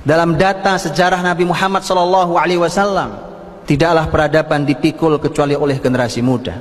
dalam data sejarah Nabi Muhammad SAW, tidaklah peradaban dipikul kecuali oleh generasi muda.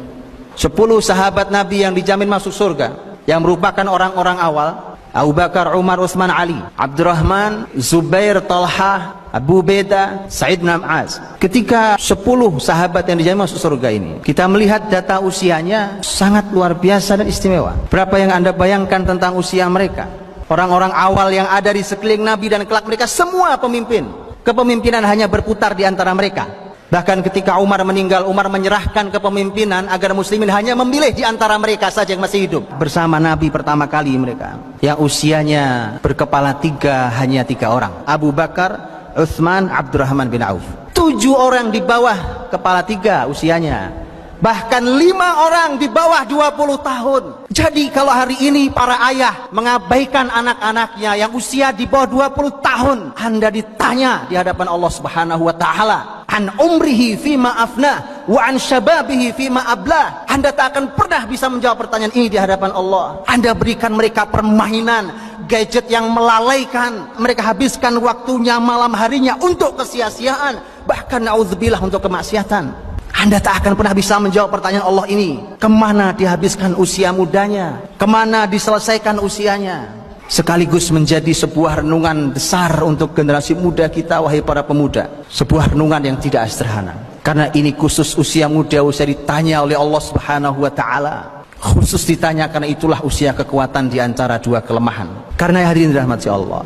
10 sahabat Nabi yang dijamin masuk surga, yang merupakan orang-orang awal: Abu Bakar, Umar, Utsman, Ali, Abdurrahman, Zubair, Talha, Abu Beda, Sa'id bin Mu'adz. Ketika 10 sahabat yang dijamin masuk surga ini, kita melihat data usianya sangat luar biasa dan istimewa. Berapa yang Anda bayangkan tentang usia mereka? Orang-orang awal yang ada di sekeliling Nabi dan kelak mereka semua pemimpin. Kepemimpinan hanya berputar di antara mereka. Bahkan ketika Umar meninggal, Umar menyerahkan kepemimpinan agar muslimin hanya memilih di antara mereka saja yang masih hidup. Bersama Nabi pertama kali mereka, yang usianya berkepala 3, hanya 3 orang: Abu Bakar, Utsman, Abdurrahman bin Auf. 7 orang di bawah kepala 3 usianya, bahkan 5 orang di bawah 20 tahun. Jadi kalau hari ini para ayah mengabaikan anak-anaknya yang usia di bawah 20 tahun, Anda ditanya di hadapan Allah Subhanahu wa taala, an umrihi fima afna wa an syababihi fima abla. Anda tak akan pernah bisa menjawab pertanyaan ini di hadapan Allah. Anda berikan mereka permainan, gadget yang melalaikan, mereka habiskan waktunya malam harinya untuk kesia-siaan, bahkan naudzubillah untuk kemaksiatan. Anda tak akan pernah bisa menjawab pertanyaan Allah ini. Kemana dihabiskan usia mudanya? Kemana diselesaikan usianya? Sekaligus menjadi sebuah renungan besar untuk generasi muda kita, wahai para pemuda. Sebuah renungan yang tidak sederhana. Karena ini khusus usia muda, usia ditanya oleh Allah Subhanahu wa taala. Khusus ditanya karena itulah usia kekuatan di antara 2 kelemahan. Karena hadirin dirahmati Allah,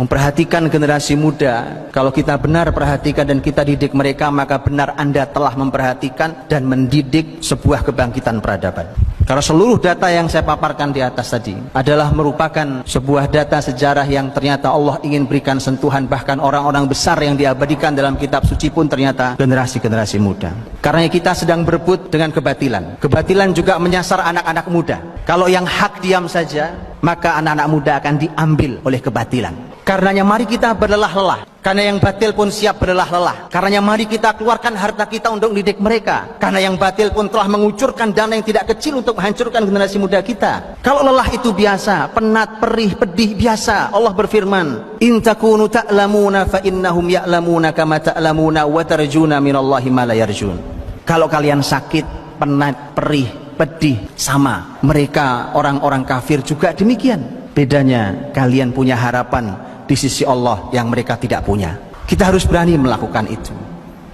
memperhatikan generasi muda, kalau kita benar perhatikan dan kita didik mereka, maka benar Anda telah memperhatikan dan mendidik sebuah kebangkitan peradaban. Karena seluruh data yang saya paparkan di atas tadi adalah merupakan sebuah data sejarah yang ternyata Allah ingin berikan sentuhan. Bahkan orang-orang besar yang diabadikan dalam kitab suci pun ternyata generasi-generasi muda. Karena kita sedang berebut dengan kebatilan. Kebatilan juga menyasar anak-anak muda. Kalau yang hak diam saja, maka anak-anak muda akan diambil oleh kebatilan. Karenanya mari kita berlelah-lelah. Karena yang batil pun siap berlelah-lelah. Karenanya mari kita keluarkan harta kita untuk mendidik mereka. Karena yang batil pun telah mengucurkan dana yang tidak kecil untuk menghancurkan generasi muda kita. Kalau lelah itu biasa, penat, perih, pedih biasa. Allah berfirman, in takunu ta'lamuna fa innahum ya'lamuna kama ta'lamuna wa tarjuna minallahi ma la yarjun. Kalau kalian sakit, penat, perih, pedih, sama. Mereka orang-orang kafir juga demikian. Bedanya kalian punya harapan di sisi Allah yang mereka tidak punya. Kita harus berani melakukan itu.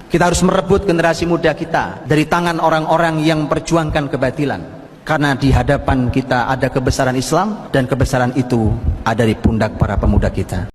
Kita harus merebut generasi muda kita dari tangan orang-orang yang memperjuangkan kebatilan. Karena di hadapan kita ada kebesaran Islam, dan kebesaran itu ada di pundak para pemuda kita.